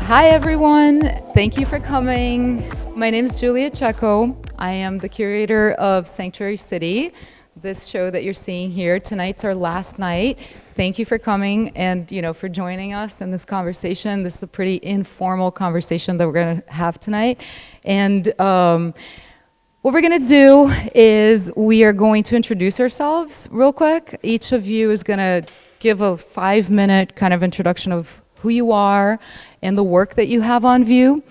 Hi everyone, thank you for coming. My name is Julia Csekö. I am the curator of Sanctuary City. This show that you're seeing here, tonight's our last night. Thank you for coming and for joining us in this conversation. This is a pretty informal conversation that we're going to have tonight. And what we're going to do is we are going to introduce ourselves real quick. Each of you is going to give a 5-minute kind of introduction of who you are and the work that you have on view.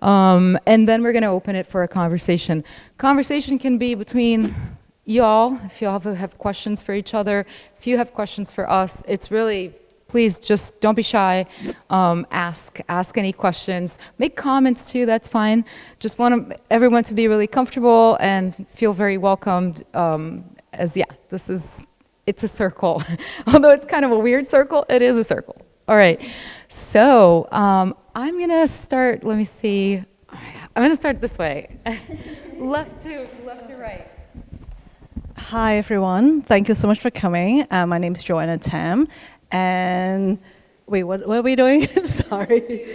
And then we're going to open it for a conversation. Conversation can be between y'all, if y'all have questions for each other. If you have questions for us, it's really, please just don't be shy. Ask any questions. Make comments too, that's fine. Just want everyone to be really comfortable and feel very welcomed. It's a circle. Although it's kind of a weird circle, it is a circle. All right, so I'm gonna start, let me see. I'm gonna start this way. left to right. Hi everyone, thank you so much for coming. My name is Joanna Tam, and wait, what are we doing? Sorry.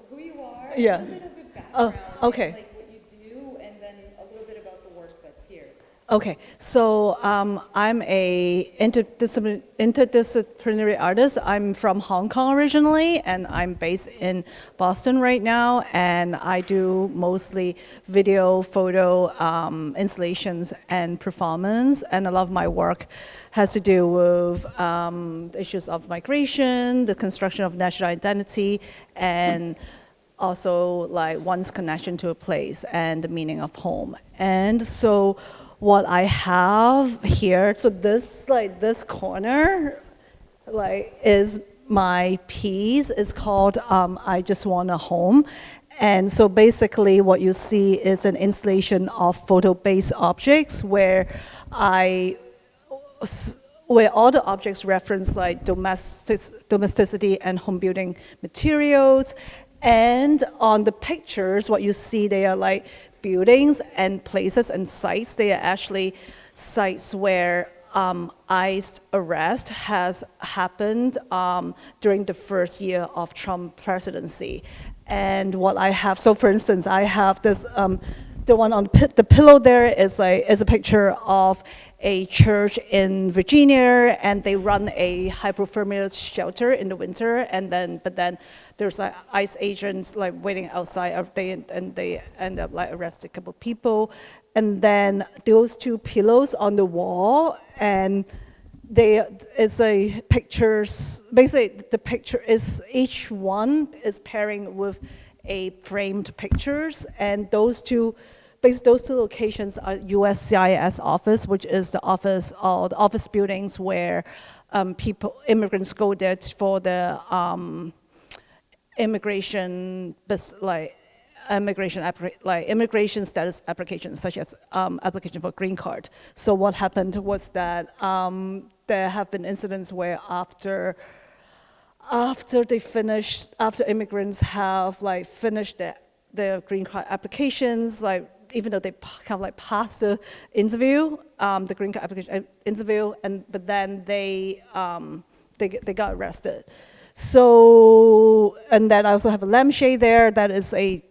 Who you are, yeah. A little bit of a background, Okay. like what you do, and then a little bit about the work that's here. Okay, so I'm a interdisciplinary artist. I'm from Hong Kong originally, and I'm based in Boston right now, and I do mostly video, photo, installations, and performance, and a lot of my work has to do with issues of migration, the construction of national identity, and also like one's connection to a place and the meaning of home. And so what I have here, so this corner is my piece. It's called I Just Want a Home. And so basically what you see is an installation of photo-based objects where all the objects reference like domesticity and home building materials. And on the pictures, what you see, they are like buildings and places and sites. They are actually sites where ICE arrest has happened during the first year of Trump presidency. And what I have, so for instance, I have this, the one on the pillow there is a picture of a church in Virginia, and they run a hypothermia shelter in the winter, but then there's like ICE agents like waiting outside, and they end up like arresting a couple people. And then those two pillows on the wall, and it's a pictures, basically the picture is, each one is pairing with a framed pictures, and those two locations are USCIS office, which is the office buildings where immigrants go there for the immigration status applications, such as application for green card. So what happened was that there have been incidents where after immigrants have finished their green card applications, even though they kind of passed the interview, the green card application interview, but then they got arrested. So, and then I also have a lampshade there. That is a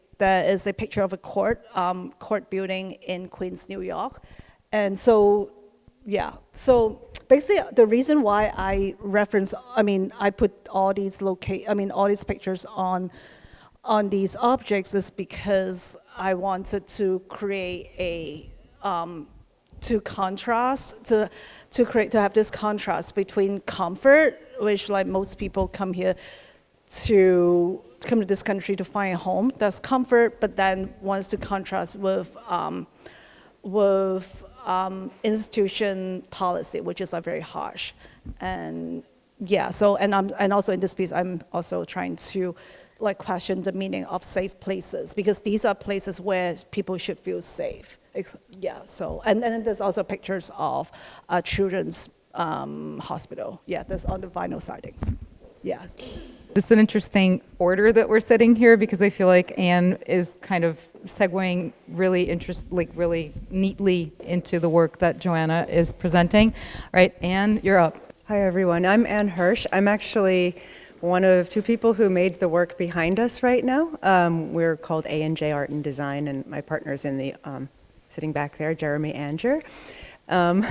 picture of a court building in Queens, New York. And so, yeah. So basically, the reason why I put all these pictures on these objects is because I wanted to create to have this contrast between comfort, which like most people come to this country to find a home, that's comfort, but then wants to contrast with institution policy, which is very harsh. And yeah, so and also in this piece, I'm also trying to question the meaning of safe places, because these are places where people should feel safe. Yeah, so, and then there's also pictures of children's hospital. Yeah, that's on the vinyl sidings. Yeah. This is an interesting order that we're setting here, because I feel like Anne is kind of segueing really neatly into the work that Joanna is presenting. All right, Anne, you're up. Hi everyone, I'm Anne Hirsch. I'm actually one of two people who made the work behind us right now. We're called A&J Art and Design, and my partner's in the sitting back there, Jeremy Anger. And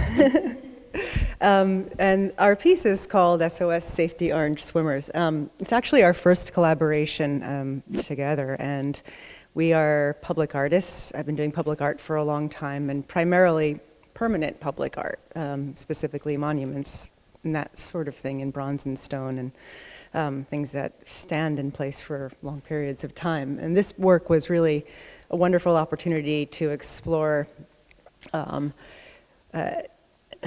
our piece is called SOS Safety Orange Swimmers. It's actually our first collaboration together, and we are public artists. I've been doing public art for a long time, and primarily permanent public art, specifically monuments and that sort of thing in bronze and stone, and things that stand in place for long periods of time. And this work was really a wonderful opportunity to explore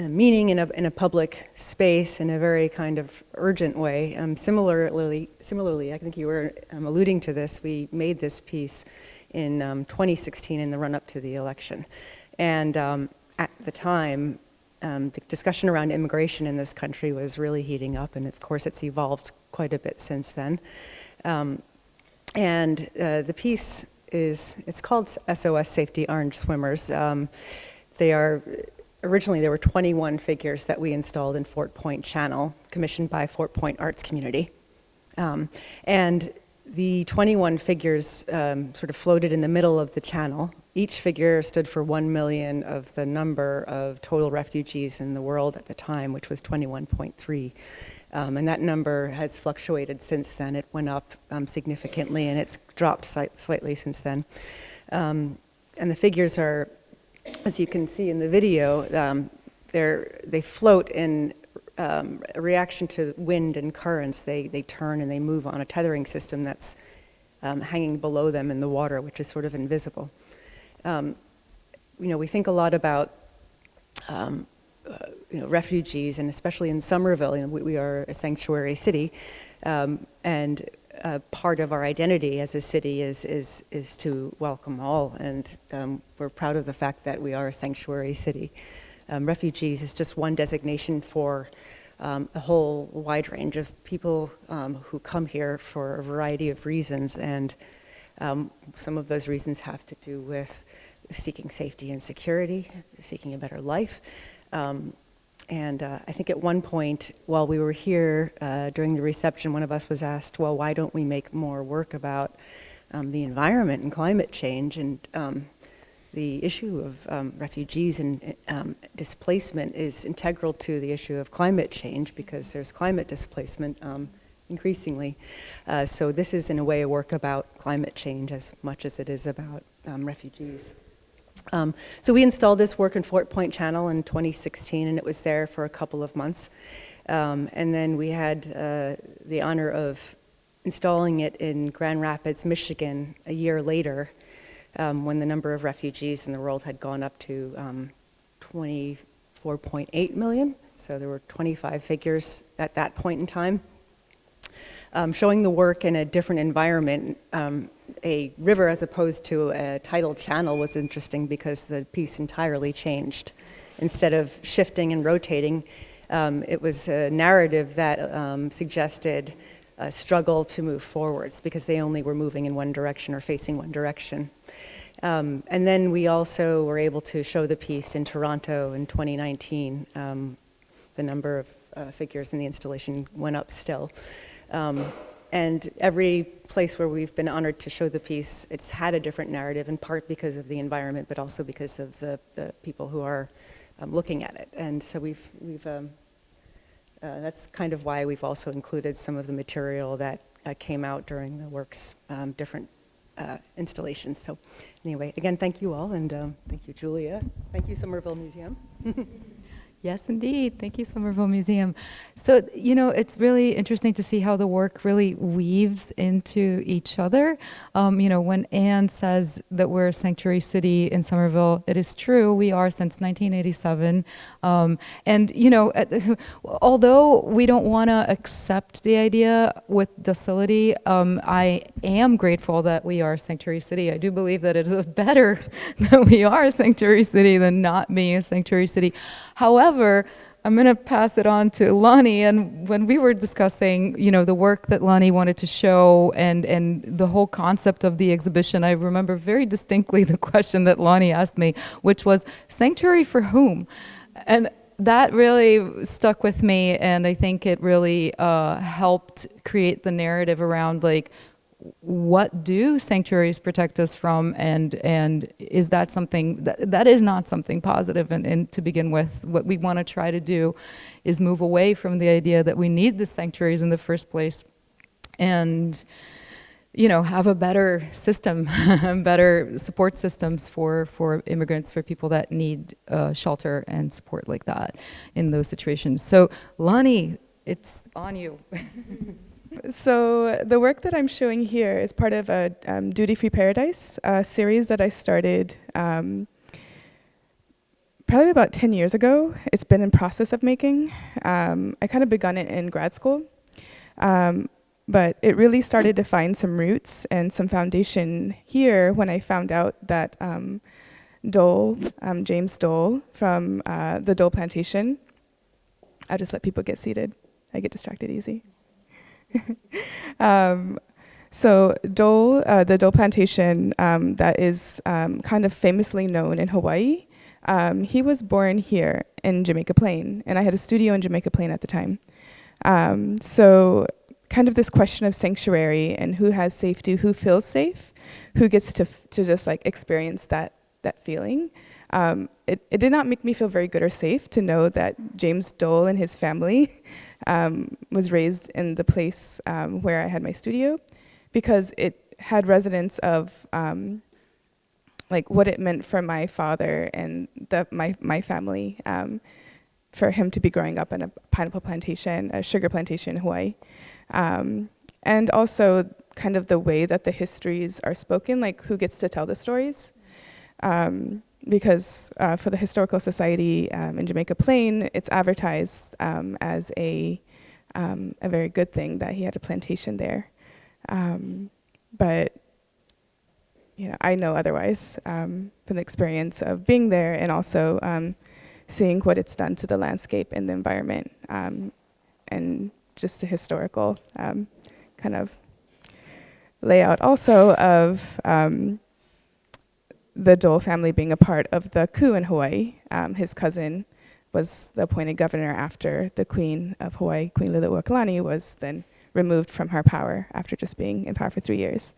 meaning in a public space in a very kind of urgent way. Similarly, I think you were alluding to this, we made this piece in 2016 in the run-up to the election. And at the time, the discussion around immigration in this country was really heating up, and of course it's evolved quite a bit since then. The piece it's called SOS Safety Orange Swimmers. Originally there were 21 figures that we installed in Fort Point Channel, commissioned by Fort Point Arts Community. And the 21 figures sort of floated in the middle of the channel. Each figure stood for 1 million of the number of total refugees in the world at the time, which was 21.3. And that number has fluctuated since then. It went up significantly, and it's dropped slightly since then. And the figures are, as you can see in the video, they float in a reaction to wind and currents. They turn and they move on a tethering system that's hanging below them in the water, which is sort of invisible. We think a lot about refugees, and especially in Somerville, we are a sanctuary city, and part of our identity as a city is to welcome all, and we're proud of the fact that we are a sanctuary city. Refugees is just one designation for a whole wide range of people who come here for a variety of reasons, and some of those reasons have to do with seeking safety and security, seeking a better life. I think at one point while we were here during the reception, one of us was asked, well, why don't we make more work about the environment and climate change? And the issue of refugees and displacement is integral to the issue of climate change, because there's climate displacement increasingly. So this is in a way a work about climate change as much as it is about refugees. So we installed this work in Fort Point Channel in 2016, and it was there for a couple of months. And then we had the honor of installing it in Grand Rapids, Michigan, a year later, when the number of refugees in the world had gone up to 24.8 million. So there were 25 figures at that point in time. Showing the work in a different environment, a river as opposed to a tidal channel was interesting because the piece entirely changed. Instead of shifting and rotating, it was a narrative that suggested a struggle to move forwards because they only were moving in one direction or facing one direction. And then we also were able to show the piece in Toronto in 2019. The number of figures in the installation went up still. And every place where we've been honored to show the piece, it's had a different narrative, in part because of the environment, but also because of the people who are looking at it. And so that's kind of why we've also included some of the material that came out during the work's different installations. So anyway, again, thank you all, and thank you, Julia. Thank you, Somerville Museum. Yes, indeed. Thank you, Somerville Museum. So, it's really interesting to see how the work really weaves into each other. When Anne says that we're a sanctuary city in Somerville, it is true. We are since 1987. Although we don't want to accept the idea with docility, I am grateful that we are a sanctuary city. I do believe that it is better that we are a sanctuary city than not being a sanctuary city. However, I'm going to pass it on to Lonnie, and when we were discussing, the work that Lonnie wanted to show and the whole concept of the exhibition, I remember very distinctly the question that Lonnie asked me, which was, sanctuary for whom? And that really stuck with me, and I think it really helped create the narrative around like, what do sanctuaries protect us from, and is that something that is not something positive, and to begin with, what we want to try to do is move away from the idea that we need the sanctuaries in the first place, and have a better system, better support systems for immigrants, for people that need shelter and support like that in those situations. So Lonnie, it's on you. So the work that I'm showing here is part of a Duty Free Paradise series that I started probably about 10 years ago. It's been in process of making. I kind of begun it in grad school, but it really started to find some roots and some foundation here when I found out that Dole, James Dole from the Dole Plantation, I'll just let people get seated. I get distracted easy. So Dole, the Dole Plantation, that is kind of famously known in Hawaii, he was born here in Jamaica Plain, and I had a studio in Jamaica Plain at the time. So kind of this question of sanctuary and who has safety, who feels safe, who gets to just like experience that feeling. It did not make me feel very good or safe to know that James Dole and his family was raised in the place where I had my studio, because it had resonance of like what it meant for my father and my family, for him to be growing up in a pineapple plantation, a sugar plantation in Hawaii. And also kind of the way that the histories are spoken, like who gets to tell the stories. Because for the Historical Society in Jamaica Plain, it's advertised as a very good thing that he had a plantation there. But I know otherwise from the experience of being there, and also seeing what it's done to the landscape and the environment, and just the historical kind of layout also of the Dole family being a part of the coup in Hawaii. His cousin was the appointed governor after the Queen of Hawaii, Queen Liliuokalani, was then removed from her power after just being in power for 3 years.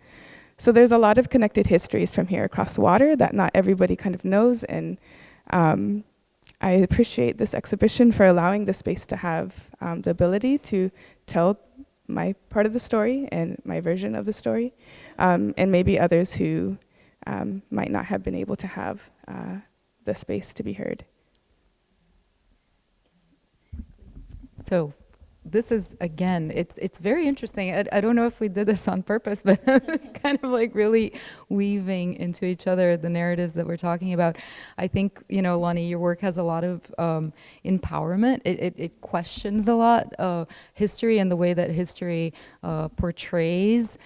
So there's a lot of connected histories from here across the water that not everybody kind of knows, and I appreciate this exhibition for allowing the space to have the ability to tell my part of the story and my version of the story, and maybe others who might not have been able to have the space to be heard. So this is, again, it's very interesting. I don't know if we did this on purpose, but it's kind of like really weaving into each other the narratives that we're talking about. I think, Lonnie, your work has a lot of empowerment. It questions a lot of history and the way that history portrays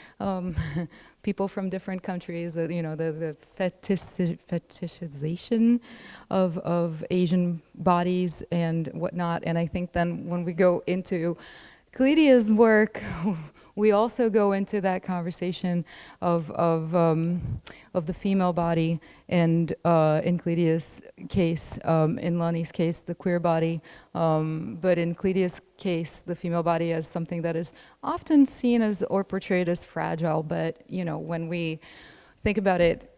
people from different countries, the fetishization of Asian bodies and whatnot. And I think then when we go into Cledia's work, we also go into that conversation of the female body, and in Cledia's case, in Lonnie's case, the queer body, but in Cledia's case, the female body as something that is often seen as or portrayed as fragile. But when we think about it,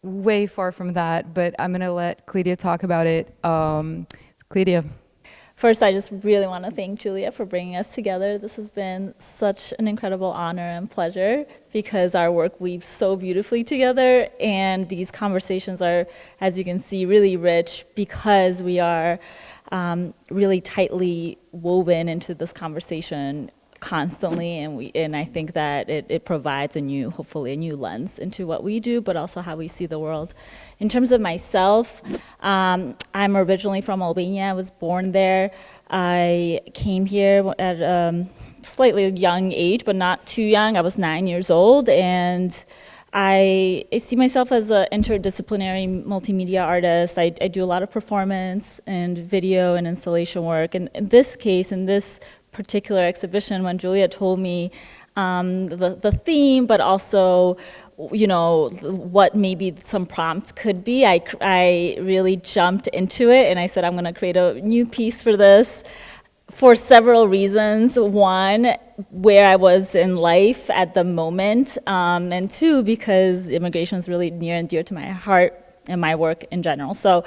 way far from that. But I'm going to let Cledia talk about it. Cledia. First, I just really want to thank Julia for bringing us together. This has been such an incredible honor and pleasure, because our work weaves so beautifully together, and these conversations are, as you can see, really rich because we are really tightly woven into this conversation constantly, and I think that it provides hopefully a new lens into what we do, but also how we see the world. In terms of myself, I'm originally from Albania. I was born there. I came here at a slightly young age, but not too young. I was 9 years old, and I see myself as an interdisciplinary multimedia artist. I do a lot of performance and video and installation work. And in this case, in this particular exhibition, when Julia told me the theme, but also you know, what maybe some prompts could be, I really jumped into it and I said, I'm going to create a new piece for this for several reasons. One, where I was in life at the moment, and two, because immigration is really near and dear to my heart and my work in general. So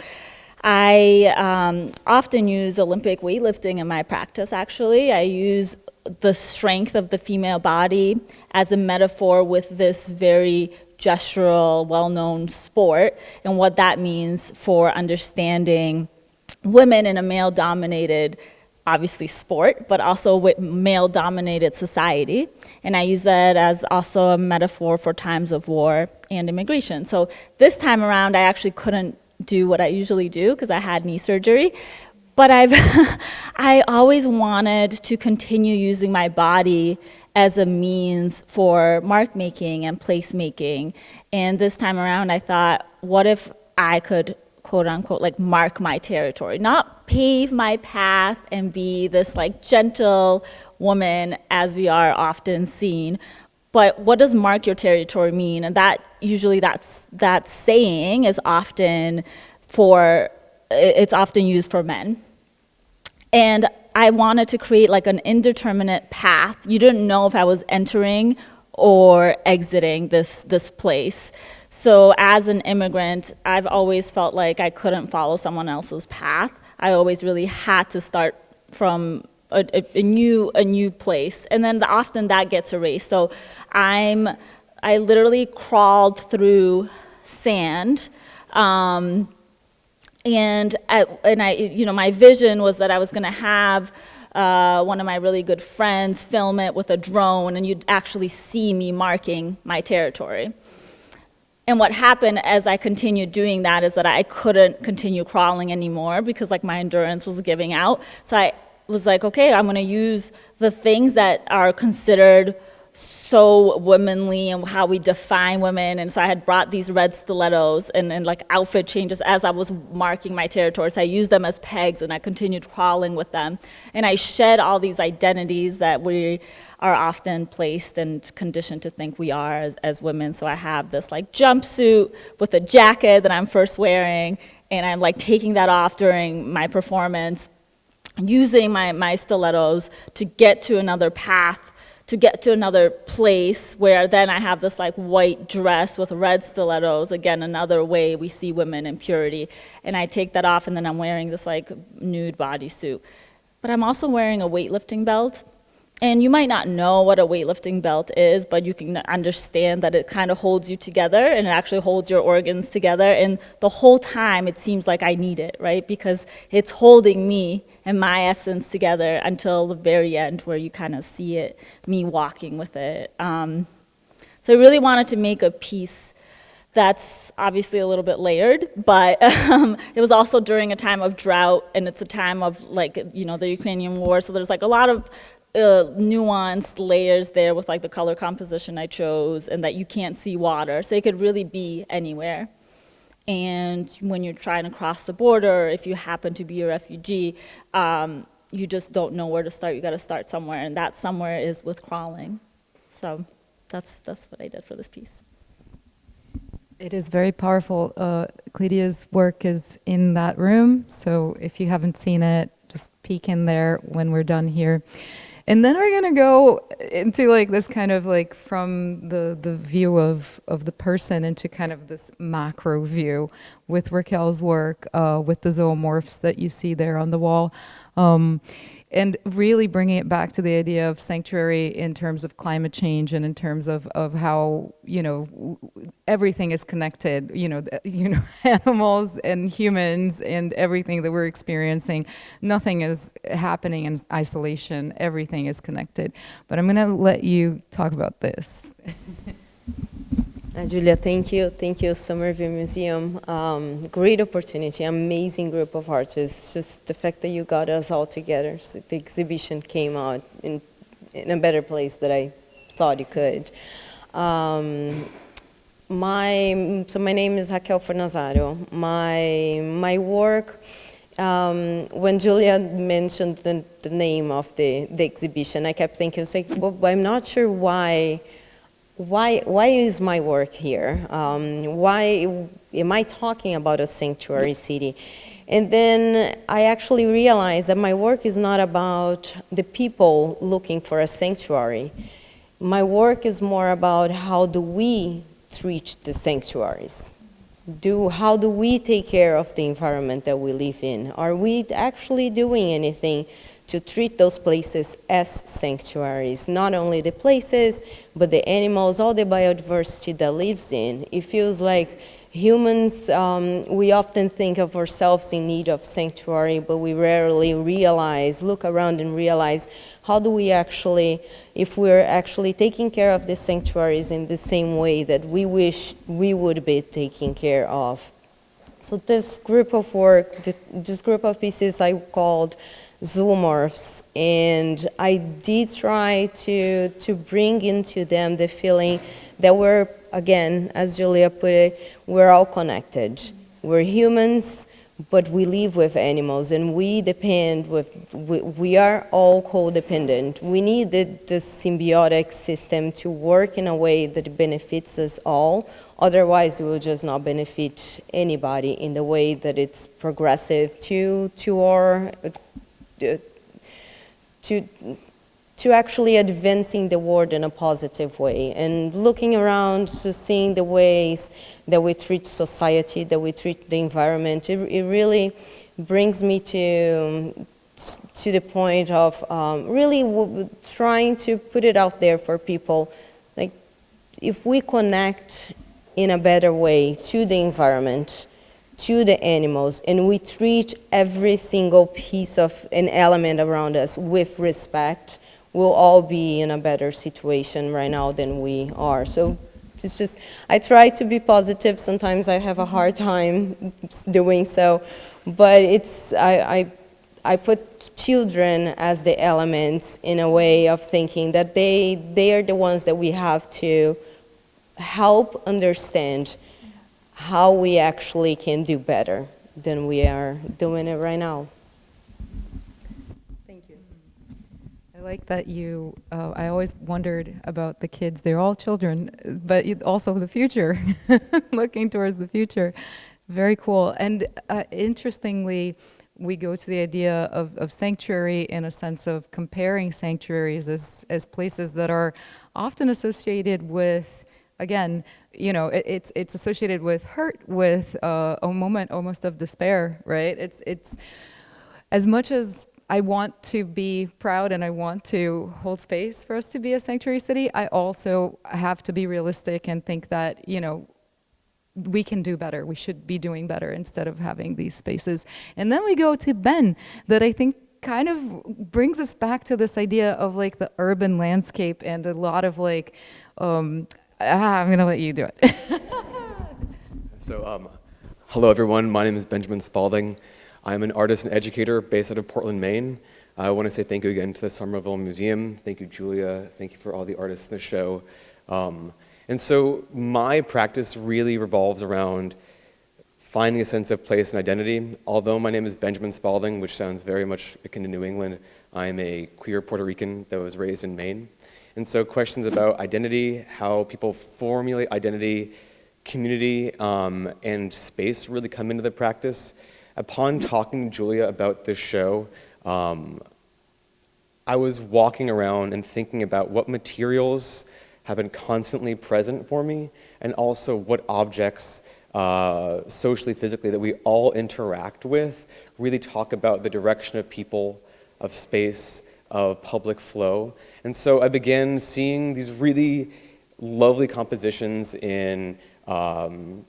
I often use Olympic weightlifting in my practice, actually. I use the strength of the female body as a metaphor with this very gestural, well-known sport, and what that means for understanding women in a male-dominated, obviously sport, but also with male-dominated society. And I use that as also a metaphor for times of war and immigration. So this time around, I actually couldn't do what I usually do because I had knee surgery. But I always wanted to continue using my body as a means for mark making and place making. And this time around, I thought, what if I could, quote unquote, like mark my territory, not pave my path and be this like gentle woman as we are often seen, but what does mark your territory mean? And that usually that saying is often it's often used for men. And I wanted to create like an indeterminate path. You didn't know if I was entering or exiting this place. So as an immigrant, I've always felt like I couldn't follow someone else's path. I always really had to start from a new place, and then often that gets erased. So I literally crawled through sand, and my vision was that I was going to have one of my really good friends film it with a drone, and you'd actually see me marking my territory. And what happened as I continued doing that is that I couldn't continue crawling anymore because like my endurance was giving out. So I was like, okay, I'm gonna use the things that are considered so womanly and how we define women. And so I had brought these red stilettos and like outfit changes as I was marking my territory. So I used them as pegs and I continued crawling with them. And I shed all these identities that we are often placed and conditioned to think we are as women. So I have this like jumpsuit with a jacket that I'm first wearing, and I'm like taking that off during my performance, using my stilettos to get to another path, to get to another place where then I have this like white dress with red stilettos, again, another way we see women in purity. And I take that off and then I'm wearing this like nude bodysuit. But I'm also wearing a weightlifting belt. And you might not know what a weightlifting belt is, but you can understand that it kind of holds you together and it actually holds your organs together. And the whole time it seems like I need it, right? Because it's holding me and my essence together until the very end where you kind of see it, me walking with it. So I really wanted to make a piece that's obviously a little bit layered, but it was also during a time of drought, and it's a time of like, you know, the Ukrainian war. So there's like a lot of nuanced layers there with like the color composition I chose, and that you can't see water, so it could really be anywhere. And when you're trying to cross the border, if you happen to be a refugee, you just don't know where to start. You got to start somewhere, and that somewhere is with crawling. So that's what I did for this piece. It is very powerful. Clydia's work is in that room, so if you haven't seen it, just peek in there when we're done here. And then we're gonna go into like this kind of like from the view of the person into kind of this macro view with Raquel's work, with the zoomorphs that you see there on the wall. And really bringing it back to the idea of sanctuary in terms of climate change and in terms of how, you know, everything is connected, animals and humans and everything that we're experiencing. Nothing is happening in isolation. Everything is connected. But I'm going to let you talk about this. Julia, thank you. Thank you, Somerville Museum. Great opportunity, amazing group of artists. Just the fact that you got us all together. So the exhibition came out in a better place than I thought it could. So my name is Raquel Fornazario. My work, when Julia mentioned the name of the exhibition, I kept thinking, well, I'm not sure why why is my work here? Why am I talking about a sanctuary city? And then I actually realized that my work is not about the people looking for a sanctuary. My work is more about how do we treat the sanctuaries? How do we take care of the environment that we live in? Are we actually doing anything to treat those places as sanctuaries? Not only the places, but the animals, all the biodiversity that lives in. It feels like humans, we often think of ourselves in need of sanctuary, but we rarely look around and realize, how do we actually, if we're actually taking care of the sanctuaries in the same way that we wish we would be taken care of? So this group of work, this group of pieces I called zoomorphs, and I did try to bring into them the feeling that we're, again, as Julia put it, we're all connected. We're humans, but we live with animals, and we are all codependent. We need this symbiotic system to work in a way that benefits us all. Otherwise, it will just not benefit anybody in the way that it's progressive to actually advancing the world in a positive way, and looking around to seeing the ways that we treat society, that we treat the environment. It really brings me to the point of really trying to put it out there for people. Like, if we connect in a better way to the environment, to the animals, and we treat every single piece of an element around us with respect, we'll all be in a better situation right now than we are. So it's just, I try to be positive. Sometimes I have a hard time doing so, but it's, I put children as the elements in a way of thinking that they are the ones that we have to help understand how we actually can do better than we are doing it right now. Thank you. I like that you, I always wondered about the kids. They're all children, but also the future, looking towards the future. Very cool. And interestingly, we go to the idea of sanctuary in a sense of comparing sanctuaries as places that are often associated with, again, you know, it's associated with hurt, with a moment almost of despair, right? It's as much as I want to be proud and I want to hold space for us to be a sanctuary city, I also have to be realistic and think that, you know, we can do better. We should be doing better instead of having these spaces. And then we go to Ben, that I think kind of brings us back to this idea of like the urban landscape and a lot of like, I'm going to let you do it. So, hello everyone, my name is Benjamin Spalding. I'm an artist and educator based out of Portland, Maine. I want to say thank you again to the Somerville Museum. Thank you, Julia. Thank you for all the artists in the show. And so my practice really revolves around finding a sense of place and identity. Although my name is Benjamin Spalding, which sounds very much akin to New England, I am a queer Puerto Rican that was raised in Maine. And so questions about identity, how people formulate identity, community, and space really come into the practice. Upon talking to Julia about this show, I was walking around and thinking about what materials have been constantly present for me, and also what objects, socially, physically, that we all interact with really talk about the direction of people, of space, of public flow. And so I began seeing these really lovely compositions in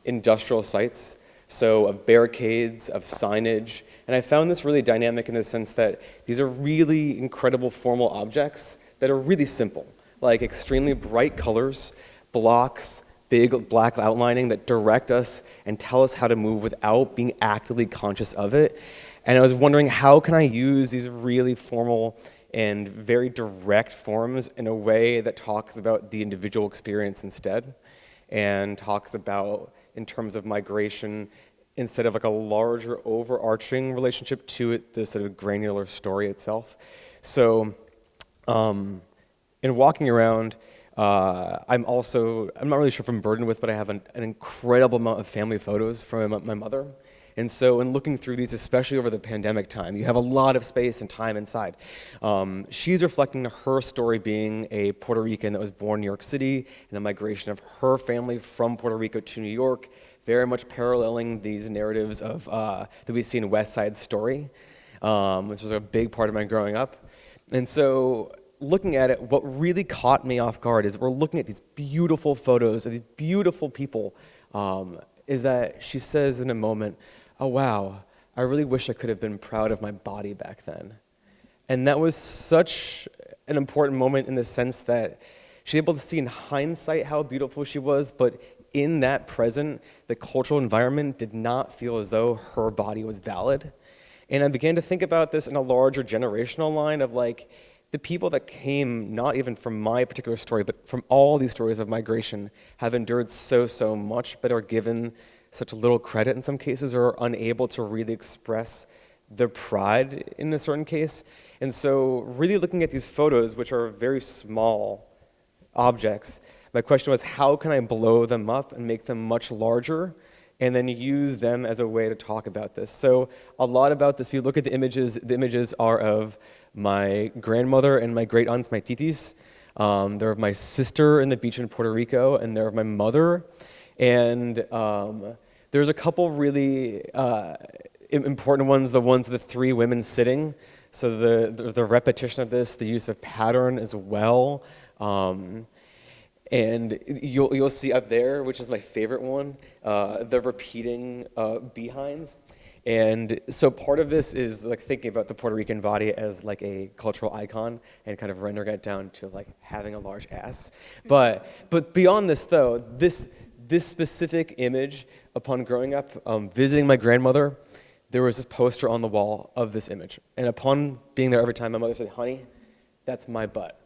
industrial sites, so of barricades, of signage, and I found this really dynamic in the sense that these are really incredible formal objects that are really simple, like extremely bright colors, blocks, big black outlining that direct us and tell us how to move without being actively conscious of it. And I was wondering, how can I use these really formal and very direct forms in a way that talks about the individual experience instead, and talks about, in terms of migration, instead of like a larger overarching relationship to it, the sort of granular story itself. So in walking around, I'm not really sure if I'm burdened with, but I have an incredible amount of family photos from my mother. And so in looking through these, especially over the pandemic time, you have a lot of space and time inside. She's reflecting her story being a Puerto Rican that was born in New York City and the migration of her family from Puerto Rico to New York, very much paralleling these narratives of that we see in West Side Story, which was a big part of my growing up. And so looking at it, what really caught me off guard is we're looking at these beautiful photos of these beautiful people, is that she says in a moment, "Oh wow, I really wish I could have been proud of my body back then." And that was such an important moment in the sense that she's able to see in hindsight how beautiful she was, but in that present, the cultural environment did not feel as though her body was valid. And I began to think about this in a larger generational line of like, the people that came, not even from my particular story, but from all these stories of migration, have endured so much, but are given such little credit in some cases, or are unable to really express their pride in a certain case. And so really looking at these photos, which are very small objects, my question was, how can I blow them up and make them much larger, and then use them as a way to talk about this? So a lot about this, if you look at the images are of my grandmother and my great aunts, my titis. They're of my sister in the beach in Puerto Rico, and they're of my mother. And there's a couple really important ones, the ones of the three women sitting. So the repetition of this, the use of pattern as well. And you'll see up there, which is my favorite one, the repeating behinds. And so part of this is like thinking about the Puerto Rican body as like a cultural icon and kind of rendering it down to like having a large ass. But beyond this though, this specific image, upon growing up, visiting my grandmother, there was this poster on the wall of this image. And upon being there every time, my mother said, "Honey, that's my butt.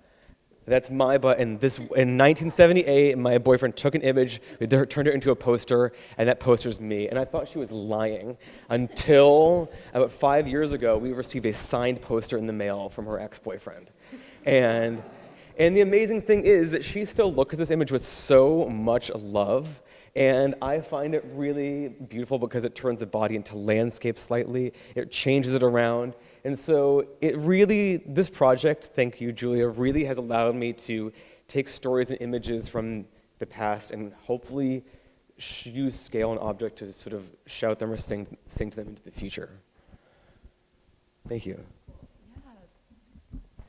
That's my butt." And in 1978, my boyfriend took an image, turned it into a poster, and that poster's me. And I thought she was lying until about 5 years ago, we received a signed poster in the mail from her ex-boyfriend. And the amazing thing is that she still looks at this image with so much love. And I find it really beautiful because it turns the body into landscape slightly. It changes it around. And so this project, thank you, Julia, really has allowed me to take stories and images from the past and hopefully use scale and object to sort of shout them or sing to them into the future. Thank you.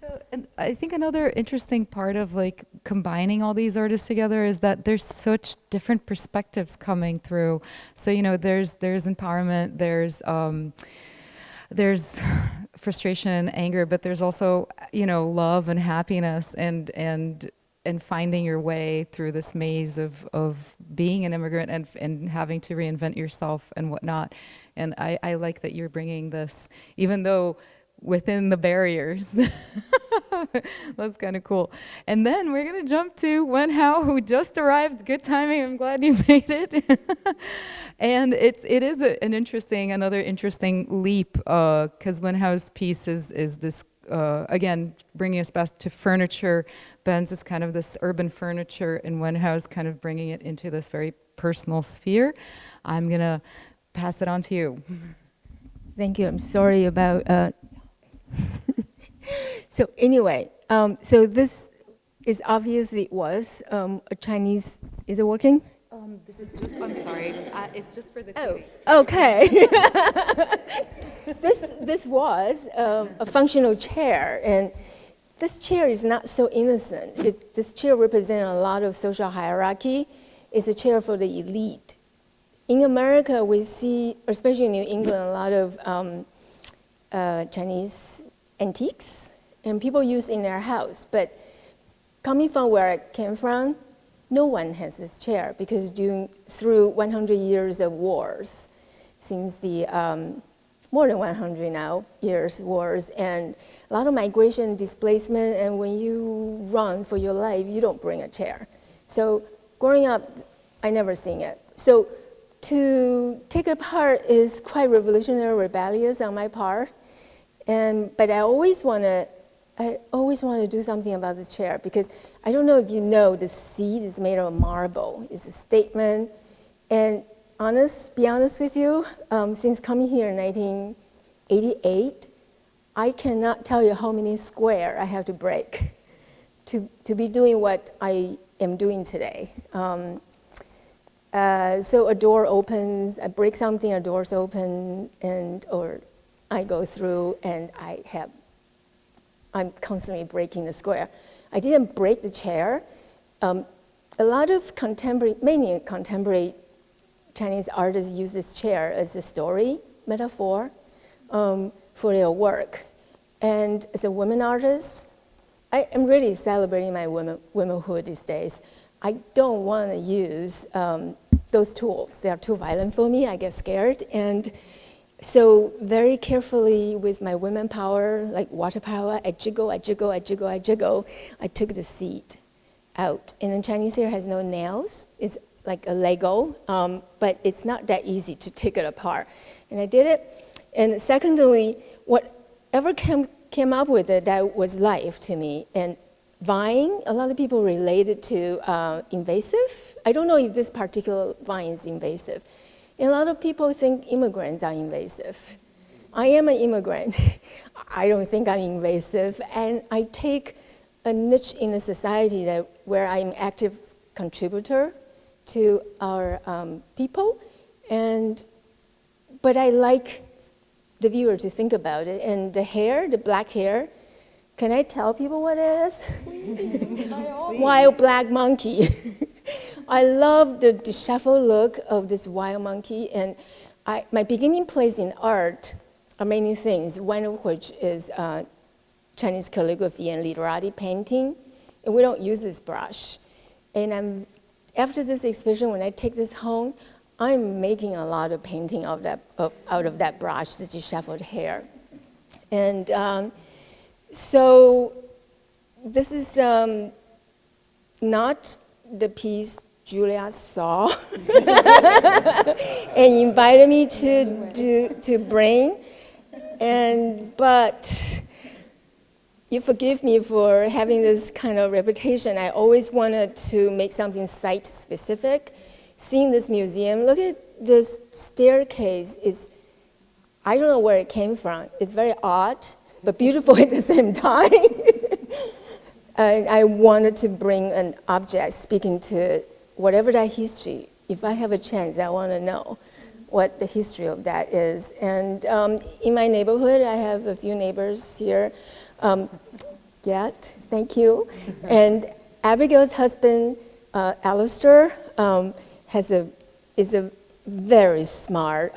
So, and I think another interesting part of like combining all these artists together is that there's such different perspectives coming through. So, there's empowerment, there's frustration and anger, but there's also, love and happiness and finding your way through this maze of being an immigrant and having to reinvent yourself and whatnot. And I like that you're bringing this, even though within the barriers. That's kind of cool. And then we're going to jump to Wen Hao, who just arrived. Good timing. I'm glad you made it. And it is another interesting leap, because Wen Hao's piece is this, again, bringing us back to furniture. Ben's is kind of this urban furniture, and Wen Hao's kind of bringing it into this very personal sphere. I'm going to pass it on to you. Thank you. I'm sorry about... So anyway, so this is obviously was a Chinese. Is it working? This is just. I'm sorry. It's just for the TV. Oh, okay. This was a functional chair, and this chair is not so innocent. This chair represents a lot of social hierarchy. It's a chair for the elite. In America, we see, especially in New England, a lot of Chinese antiques, and people use in their house. But coming from where I came from, no one has this chair because through 100 years of wars, since the more than 100 now years wars, and a lot of migration, displacement, and when you run for your life, you don't bring a chair. So growing up, I never seen it. So to take it apart is quite revolutionary, rebellious on my part. But I always want to I always want to do something about the chair because I don't know if you know, the seat is made of marble. It's a statement. And be honest with you, since coming here in 1988, I cannot tell you how many square I have to break to be doing what I am doing today. So a door opens, I break something, a door's open, or I go through and I'm constantly breaking the square. I didn't break the chair. A lot of mainly contemporary Chinese artists use this chair as a story metaphor for their work. And as a woman artist, I am really celebrating my womanhood these days. I don't want to use those tools. They are too violent for me. I get scared. And so very carefully with my women power, like water power, I jiggle. I took the seat out. And then Chinese hair has no nails. It's like a Lego, but it's not that easy to take it apart. And I did it. And secondly, whatever came up with it, that was life to me. And vine, a lot of people relate it to invasive. I don't know if this particular vine is invasive. And a lot of people think immigrants are invasive. I am an immigrant. I don't think I'm invasive. And I take a niche in a society where I'm an active contributor to our people. But I like the viewer to think about it. And the hair, the black hair, can I tell people what it is? Wild black monkey. I love the disheveled look of this wild monkey. And my beginning place in art are many things, one of which is Chinese calligraphy and literati painting. And we don't use this brush. And after this exhibition, when I take this home, I'm making a lot of painting out of that brush, the disheveled hair. And so this is not the piece Julia saw and invited me to bring. But you forgive me for having this kind of reputation. I always wanted to make something site-specific. Seeing this museum, look at this staircase. I don't know where it came from. It's very odd, but beautiful at the same time. And I wanted to bring an object speaking to whatever that history. If I have a chance, I want to know what the history of that is. And in my neighborhood, I have a few neighbors here. Thank you. And Abigail's husband, Alistair, is a very smart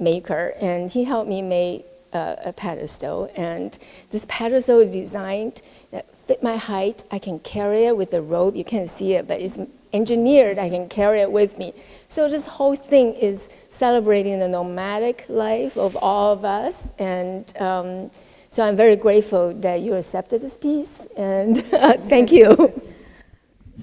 maker, and he helped me make a pedestal. And this pedestal is designed that fit my height. I can carry it with the rope. You can't see it, but it's engineered. I can carry it with me. So this whole thing is celebrating the nomadic life of all of us. And so I'm very grateful that you accepted this piece. And thank you.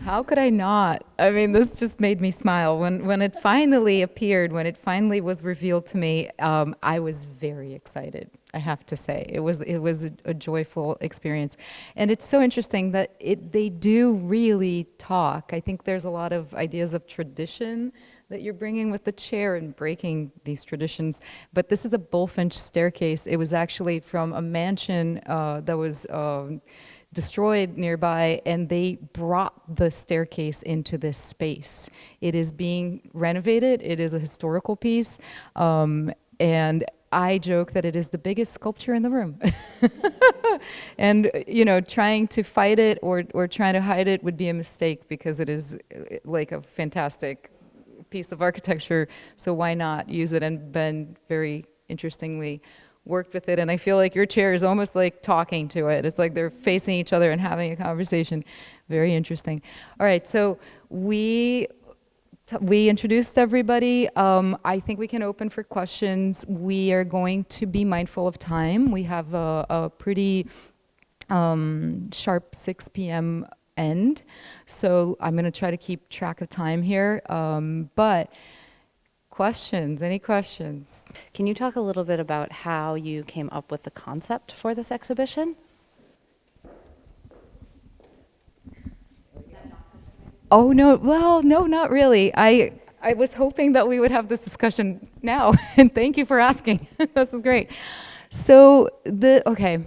How could I not? I mean, this just made me smile. When it finally appeared, when it finally was revealed to me, I was very excited, I have to say. It was a joyful experience. And it's so interesting that they do really talk. I think there's a lot of ideas of tradition that you're bringing with the chair and breaking these traditions. But this is a bullfinch staircase. It was actually from a mansion that was destroyed nearby, and they brought the staircase into this space. It is being renovated. It is a historical piece, and I joke that it is the biggest sculpture in the room. And trying to fight it or trying to hide it would be a mistake, because it is like a fantastic piece of architecture. So why not use it? And Ben very interestingly worked with it, and I feel like your chair is almost like talking to it. It's like they're facing each other and having a conversation. Very interesting. All right, so we introduced everybody. I think we can open for questions. We are going to be mindful of time. We have a pretty sharp 6 p.m. end, so I'm going to try to keep track of time here. But questions? Any questions? Can you talk a little bit about how you came up with the concept for this exhibition? Oh, no, well, no, not really. I was hoping that we would have this discussion now, and thank you for asking. This is great. So, okay,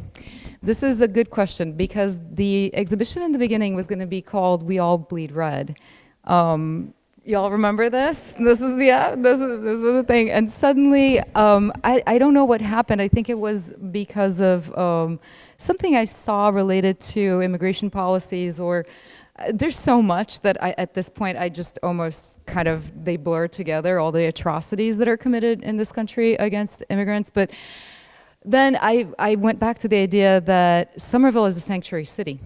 this is a good question because the exhibition in the beginning was going to be called We All Bleed Red. Y'all remember this? This is the thing. And suddenly, I don't know what happened. I think it was because of something I saw related to immigration policies or there's so much that at this point, I just almost kind of, they blur together all the atrocities that are committed in this country against immigrants. But then I went back to the idea that Somerville is a sanctuary city.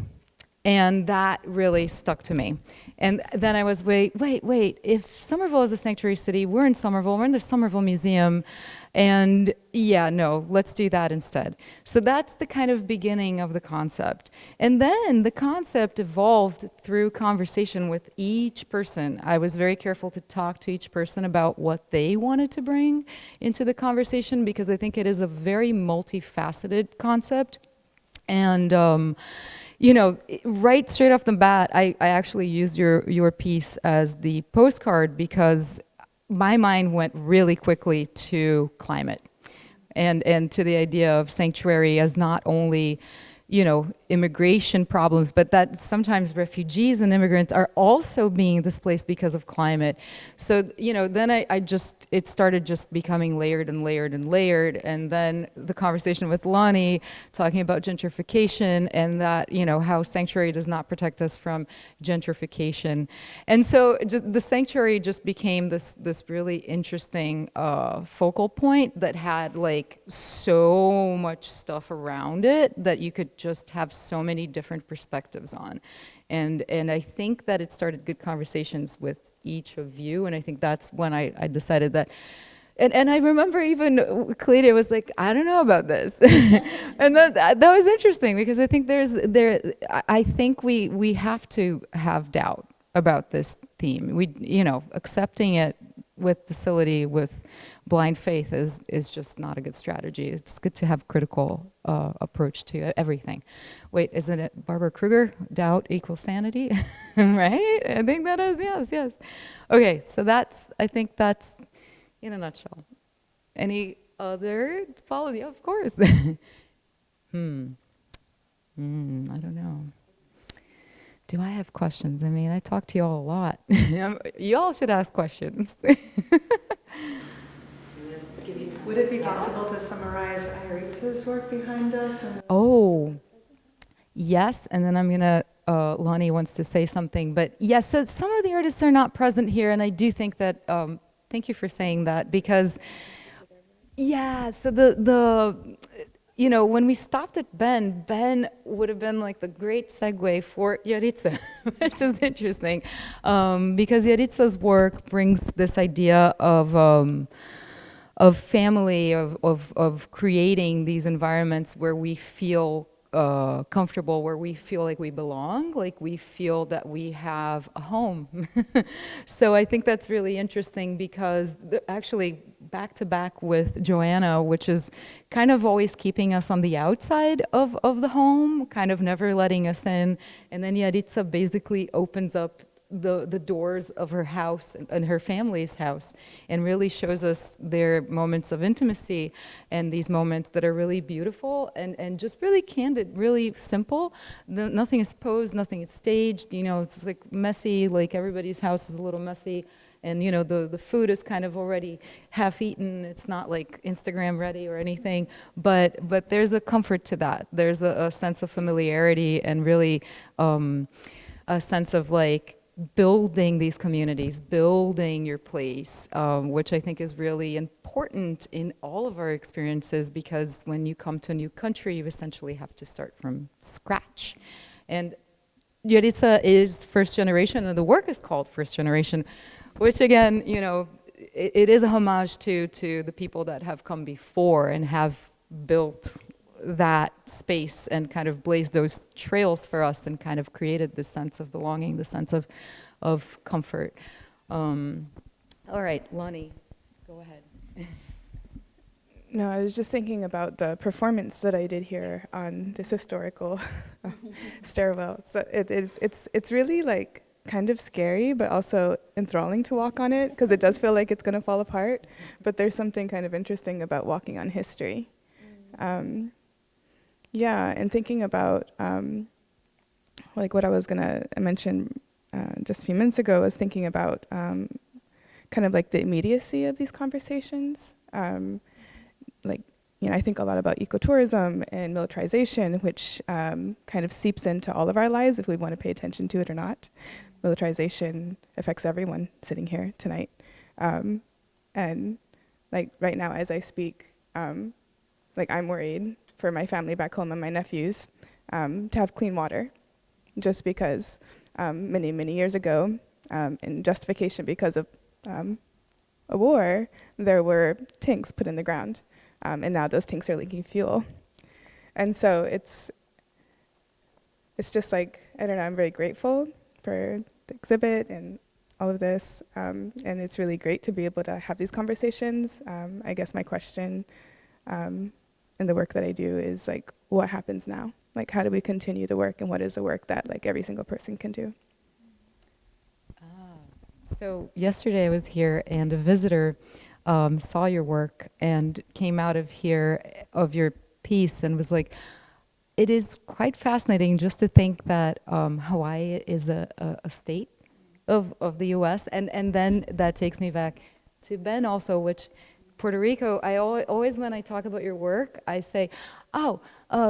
And that really stuck to me. And then I was, wait, if Somerville is a sanctuary city, we're in Somerville, we're in the Somerville Museum, and yeah, no, let's do that instead. So that's the kind of beginning of the concept. And then the concept evolved through conversation with each person. I was very careful to talk to each person about what they wanted to bring into the conversation because I think it is a very multifaceted concept. And you know, right straight off the bat, I actually used your piece as the postcard because my mind went really quickly to climate and to the idea of sanctuary as not only, you know, immigration problems, but that sometimes refugees and immigrants are also being displaced because of climate. So, you know, then it started just becoming layered and layered and layered. And then the conversation with Lonnie talking about gentrification and that, you know, how sanctuary does not protect us from gentrification. And so the sanctuary just became this really interesting focal point that had like so much stuff around it that you could just have so many different perspectives on. And I think that it started good conversations with each of you, and I think that's when I decided that. And I remember even Cleta was like, I don't know about this. And that was interesting because I think I think we have to have doubt about this theme. We, you know, accepting it with docility, with blind faith is just not a good strategy. It's good to have critical approach to everything. Wait, isn't it Barbara Kruger? Doubt equals sanity, right? I think that is, yes. Okay, so I think that's in a nutshell. Any other follow? Yeah, of course. I don't know. Do I have questions? I mean, I talk to you all a lot. You all should ask questions. Would it be possible to summarize Iritza's work behind us? Oh, yes, and then I'm gonna, Lonnie wants to say something, but yes, so some of the artists are not present here, and I do think that, thank you for saying that, because, yeah, so you know, when we stopped at Ben would have been like the great segue for Iritza, which is interesting, because Iritza's work brings this idea of family, of creating these environments where we feel comfortable, where we feel like we belong, like we feel that we have a home. So I think that's really interesting because actually back to back with Joanna, which is kind of always keeping us on the outside of the home, kind of never letting us in. And then Iritza basically opens up the doors of her house and her family's house and really shows us their moments of intimacy and these moments that are really beautiful and just really candid, really simple. Nothing is posed, nothing is staged, you know, it's like messy, like everybody's house is a little messy. And you know, the food is kind of already half eaten. It's not like Instagram ready or anything, but there's a comfort to that. There's a sense of familiarity and really a sense of like building these communities, building your place, which I think is really important in all of our experiences because when you come to a new country, you essentially have to start from scratch. And Iritza is first generation and the work is called first generation, which again, you know, it is a homage to the people that have come before and have built that space and kind of blazed those trails for us and kind of created this sense of belonging, the sense of comfort. All right, Lonnie, go ahead. No, I was just thinking about the performance that I did here on this historical stairwell. So it's really like kind of scary, but also enthralling to walk on it, because it does feel like it's going to fall apart. But there's something kind of interesting about walking on history. Yeah, and thinking about like what I was going to mention just a few minutes ago, was thinking about kind of like the immediacy of these conversations. Like, you know, I think a lot about ecotourism and militarization, which kind of seeps into all of our lives if we want to pay attention to it or not. Militarization affects everyone sitting here tonight. And like right now as I speak, like I'm worried for my family back home and my nephews to have clean water, just because many, many years ago, in justification because of a war, there were tanks put in the ground. And now those tanks are leaking fuel. And so it's just like, I don't know, I'm very grateful for the exhibit and all of this. And it's really great to be able to have these conversations. I guess my question in the work that I do is like, what happens now? Like, how do we continue the work, and what is the work that like every single person can do? So yesterday I was here, and a visitor saw your work and came out of here, of your piece, and was like, it is quite fascinating just to think that Hawaii is a state of the US, and then that takes me back to Ben also, which Puerto Rico, I always when I talk about your work, I say, oh,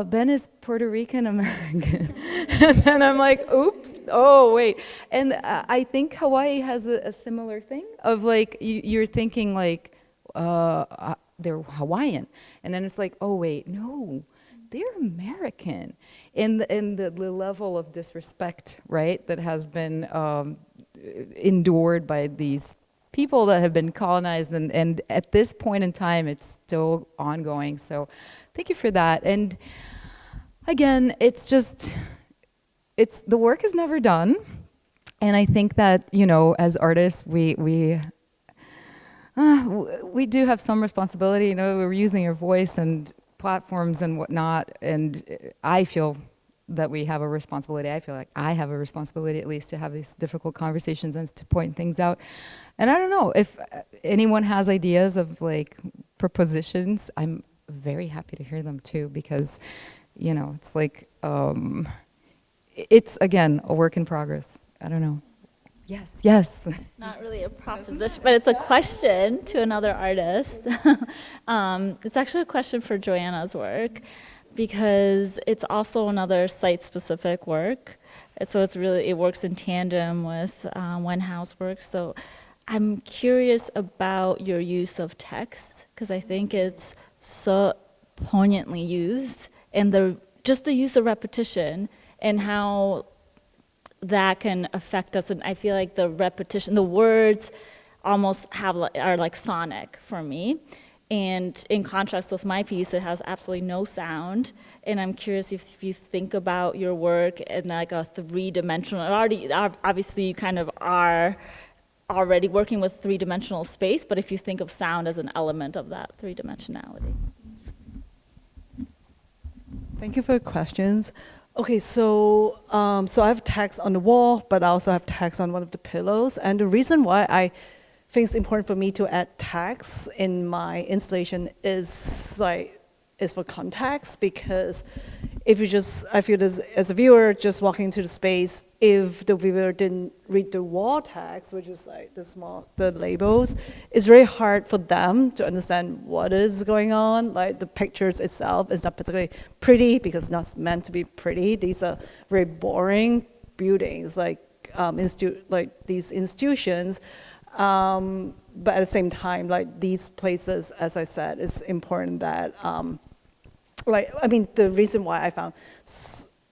Ben is Puerto Rican American. And then I'm like, oops, oh, wait. And I think Hawaii has a similar thing of like, you're thinking like, they're Hawaiian. And then it's like, oh, wait, no, they're American. And the level of disrespect, right, that has been endured by these people that have been colonized, and at this point in time, it's still ongoing. So thank you for that. And again, the work is never done. And I think that, you know, as artists, we do have some responsibility. You know, we're using your voice and platforms and whatnot, and I feel that we have a responsibility. I feel like I have a responsibility at least to have these difficult conversations and to point things out. And I don't know if anyone has ideas of like propositions. I'm very happy to hear them too, because, you know, it's like, it's again, a work in progress. I don't know. Yes. Not really a proposition, but it's a question to another artist. It's actually a question for Joanna's work, because it's also another site-specific work. So it works in tandem with when House works. So I'm curious about your use of text, because I think it's so poignantly used, and just the use of repetition and how that can affect us. And I feel like the repetition, the words almost are like sonic for me. And in contrast with my piece, it has absolutely no sound. And I'm curious if you think about your work in like a three-dimensional, obviously you kind of are already working with three-dimensional space, but if you think of sound as an element of that three-dimensionality. Thank you for your questions. Okay, so I have text on the wall, but I also have text on one of the pillows. And the reason why I think it's important for me to add text in my installation is for context, because if you I feel this as a viewer just walking into the space, if the viewer didn't read the wall text, which is like the labels, it's very hard for them to understand what is going on. Like the pictures itself is not particularly pretty because it's not meant to be pretty. These are very boring buildings, like these institutions. But at the same time, like these places, as I said, it's important that, the reason why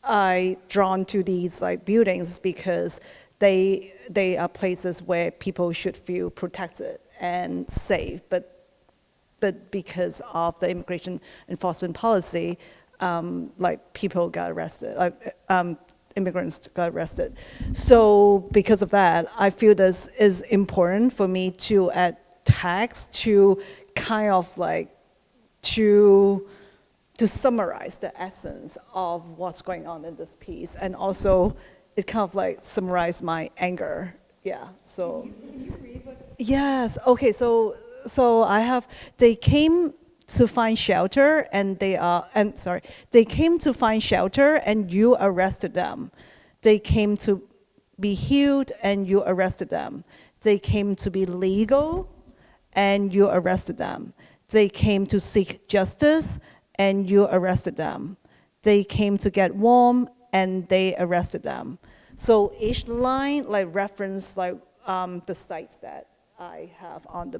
I drawn to these like buildings is because they are places where people should feel protected and safe, but because of the immigration enforcement policy, people got arrested, immigrants got arrested. So because of that, I feel this is important for me to add text to kind of like to summarize the essence of what's going on in this piece. And also it kind of like summarized my anger. Yeah. So. Can you read what? Yes. Okay. So I have. They came to find shelter, and they came to find shelter, and you arrested them. They came to be healed, and you arrested them. They came to be legal, and you arrested them. They came to seek justice, and you arrested them. They came to get warm, and they arrested them. So each line like reference like the sites that I have on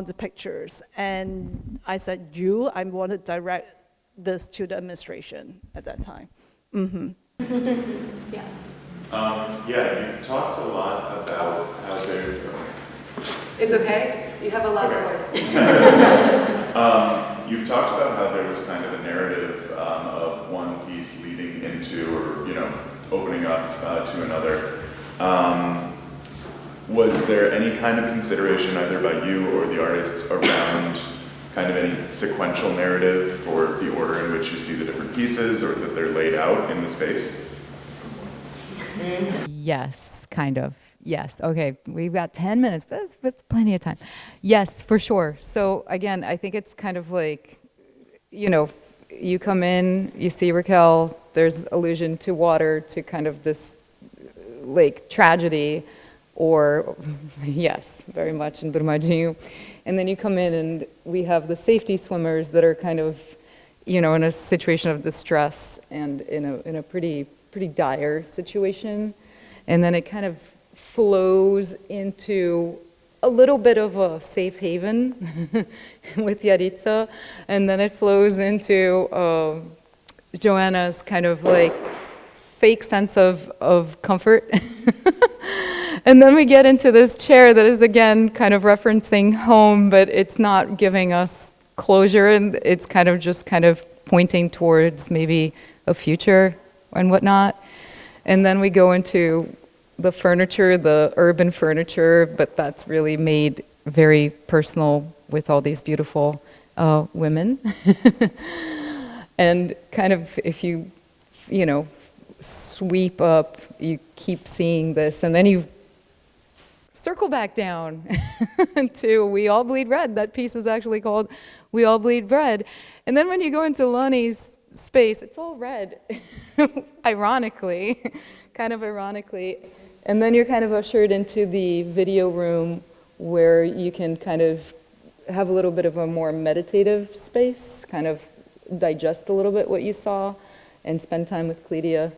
the pictures. And I said, I want to direct this to the administration at that time. Mm-hmm. Yeah. Yeah, you talked a lot about how there. It's okay. You have a loud voice. You've talked about how there was kind of a narrative of one piece leading into, or opening up to another. Was there any kind of consideration either by you or the artists around kind of any sequential narrative for the order in which you see the different pieces, or that they're laid out in the space? Yes, kind of. Yes. Okay, we've got 10 minutes, but that's plenty of time. Yes, for sure. So again, I think it's kind of like, you come in, you see Raquel, there's allusion to water, to kind of this like tragedy, or yes, very much in Brumadinho. And then you come in and we have the safety swimmers that are kind of, in a situation of distress and in a pretty dire situation. And then it kind of flows into a little bit of a safe haven with Yaritza, and then it flows into Joanna's kind of like fake sense of comfort. And then we get into this chair that is again kind of referencing home, but it's not giving us closure, and it's kind of pointing towards maybe a future and whatnot. And then we go into the furniture, the urban furniture, but that's really made very personal with all these beautiful women. And kind of if you sweep up, you keep seeing this, and then you circle back down to We All Bleed Red. That piece is actually called We All Bleed Red. And then when you go into Lonnie's space, it's all red, ironically, kind of ironically. And then you're kind of ushered into the video room where you can kind of have a little bit of a more meditative space, kind of digest a little bit what you saw, and spend time with Cledia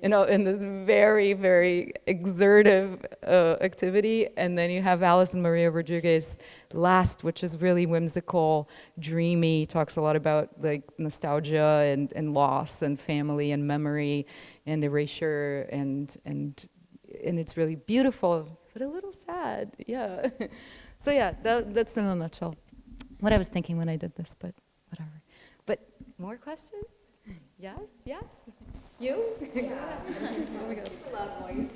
in this very, very exertive activity. And then you have Alison Maria Rodriguez last, which is really whimsical, dreamy, talks a lot about like nostalgia and loss and family and memory and erasure, and it's really beautiful, but a little sad, yeah. So yeah, that's in a nutshell what I was thinking when I did this, but whatever. But more questions? Yes, yes. You? Yeah. Loud voice.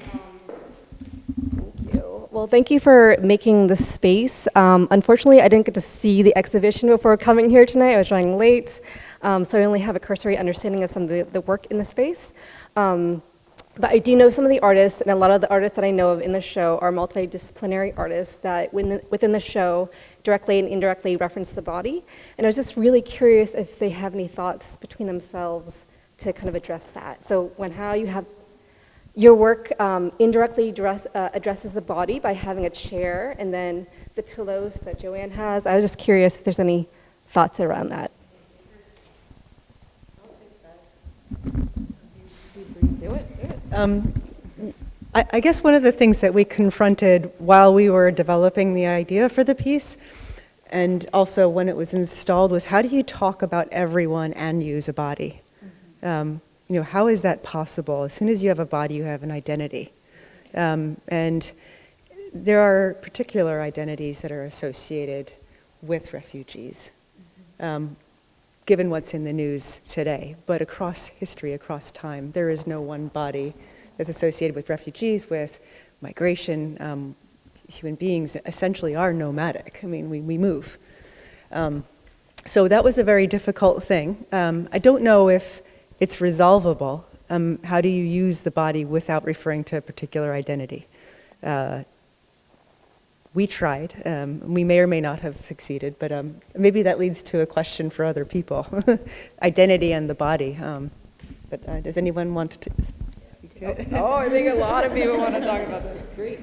Thank you. Well, thank you for making the space. Unfortunately, I didn't get to see the exhibition before coming here tonight. I was running late, so I only have a cursory understanding of some of the work in the space. But I do know some of the artists, and a lot of the artists that I know of in the show are multidisciplinary artists that within the show directly and indirectly reference the body. And I was just really curious if they have any thoughts between themselves to kind of address that. So how you have your work indirectly addresses the body by having a chair, and then the pillows that Joanne has. I was just curious if there's any thoughts around that. Do it. I guess one of the things that we confronted while we were developing the idea for the piece, and also when it was installed, was how do you talk about everyone and use a body? How is that possible? As soon as you have a body, you have an identity. And there are particular identities that are associated with refugees, given what's in the news today. But across history, across time, there is no one body that's associated with refugees, with migration. Human beings essentially are nomadic. I mean, we move. So that was a very difficult thing. I don't know if it's resolvable. How do you use the body without referring to a particular identity? We tried. We may or may not have succeeded, but maybe that leads to a question for other people. Identity and the body. But does anyone want to speak to it? Oh, I think a lot of people want to talk about this. Great.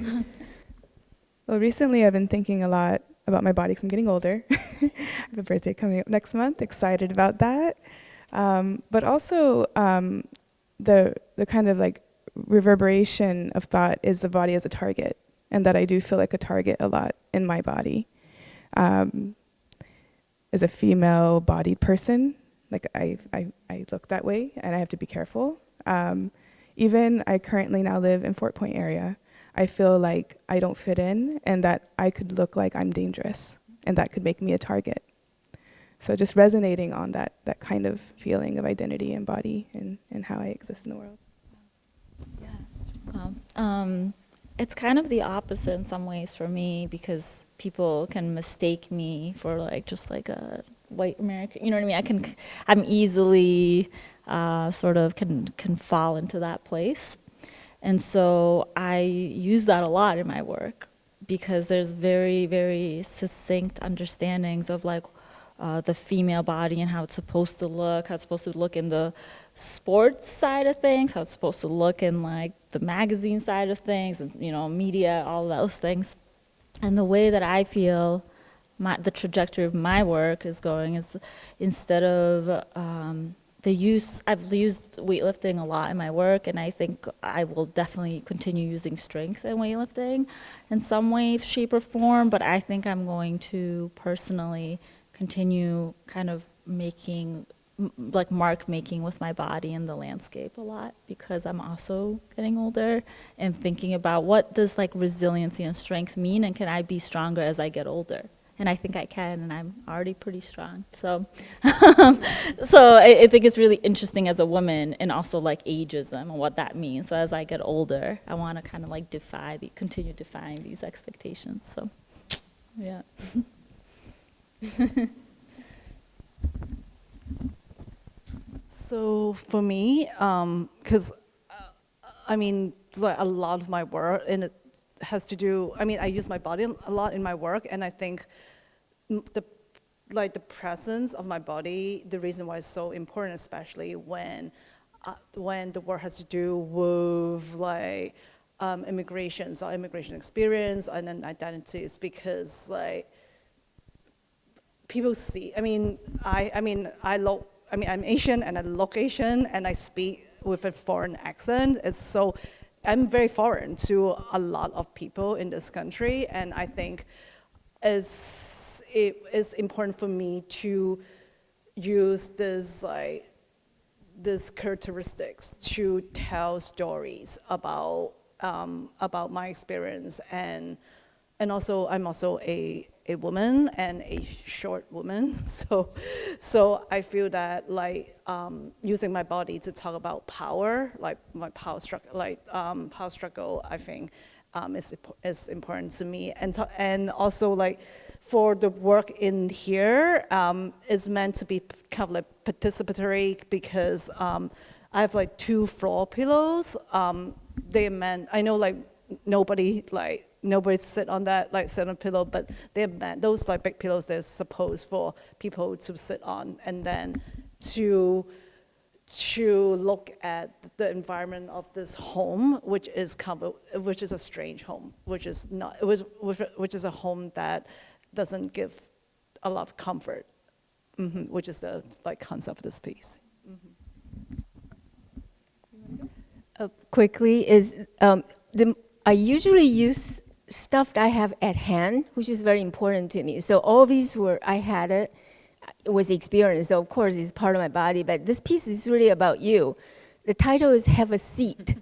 Well, recently I've been thinking a lot about my body because I'm getting older. I have a birthday coming up next month. Excited about that. But also the kind of like reverberation of thought is the body as a target, and that I do feel like a target a lot in my body. As a female-bodied person, like I look that way, and I have to be careful. Even I currently now live in Fort Point area. I feel like I don't fit in, and that I could look like I'm dangerous, and that could make me a target. So just resonating on that kind of feeling of identity and body and how I exist in the world. Yeah. It's kind of the opposite in some ways for me, because people can mistake me for like just like a white American. You know what I mean? I'm easily sort of can fall into that place, and so I use that a lot in my work, because there's very, very succinct understandings of like the female body and how it's supposed to look, how it's supposed to look in the sports side of things, how it's supposed to look in like the magazine side of things, and media, all those things. And the way that I feel the trajectory of my work is going is, instead of I've used weightlifting a lot in my work, and I think I will definitely continue using strength and weightlifting in some way, shape, or form, but I think I'm going to personally continue kind of mark making with my body in the landscape a lot, because I'm also getting older and thinking about what does like resiliency and strength mean, and can I be stronger as I get older? And I think I can, and I'm already pretty strong. So, so I think it's really interesting as a woman, and also like ageism and what that means. So as I get older, I want to kind of like continue defying these expectations. So, yeah. So for me, because I mean, like a lot of my work, and it has to do. I mean, I use my body a lot in my work, and I think the presence of my body, the reason why it's so important, especially when the work has to do with like immigration experience and then identities, because like people see. I'm Asian, and I look Asian, and I speak with a foreign accent. I'm very foreign to a lot of people in this country, and I think it is important for me to use these characteristics to tell stories about my experience, and also I'm also a woman, and a short woman, so I feel that like using my body to talk about power, like my power struggle, I think is important to me, and also like for the work in here is meant to be kind of like participatory, because I have like 2 floor pillows. I know like nobody sit on that, like sit on a pillow, but they're meant, those like big pillows, they're supposed for people to sit on, and then to look at the environment of this home, which is a strange home, which is a home that doesn't give a lot of comfort, which is the like concept of this piece. Quickly is I usually use stuff that I have at hand, which is very important to me. So all these it was experience. So of course it's part of my body, but this piece is really about you. The title is "Have a Seat,"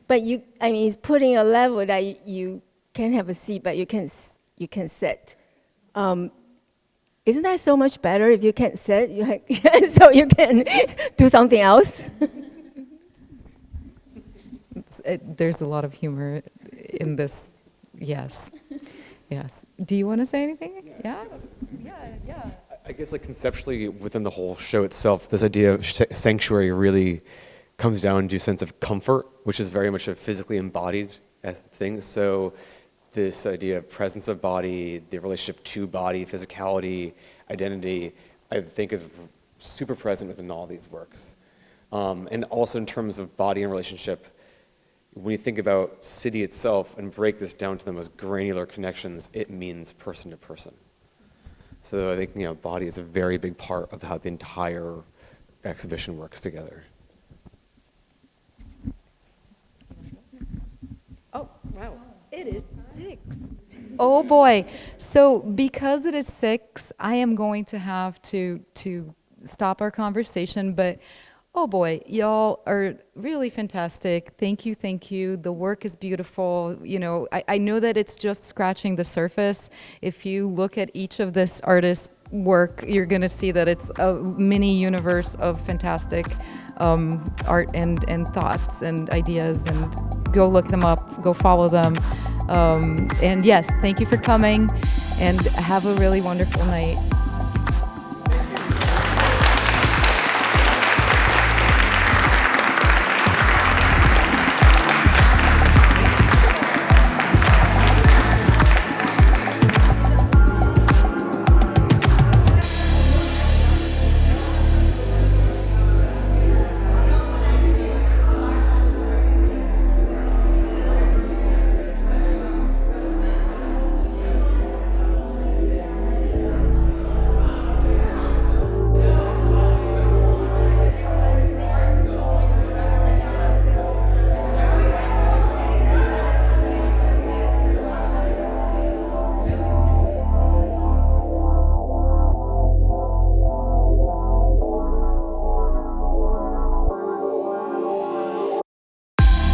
but it's putting a level that you can have a seat, but you can sit. Isn't that so much better if you can't sit? So you can do something else. There's a lot of humor in this. Yes. Do you want to say anything? Yeah. I guess like conceptually within the whole show itself, this idea of sanctuary really comes down to a sense of comfort, which is very much a physically embodied thing. So this idea of presence of body, the relationship to body, physicality, identity, I think is super present within all these works. And also in terms of body and relationship, when you think about city itself and break this down to the most granular connections, it means person to person. So I think, you know, body is a very big part of how the entire exhibition works together. Oh, wow. It is 6. Oh boy. So because it is 6, I am going to have to stop our conversation, but oh boy, y'all are really fantastic. Thank you, thank you. The work is beautiful. You know, I know that it's just scratching the surface. If you look at each of this artist's work, you're going to see that it's a mini universe of fantastic art and thoughts and ideas. And go look them up, go follow them. And yes, thank you for coming, and have a really wonderful night.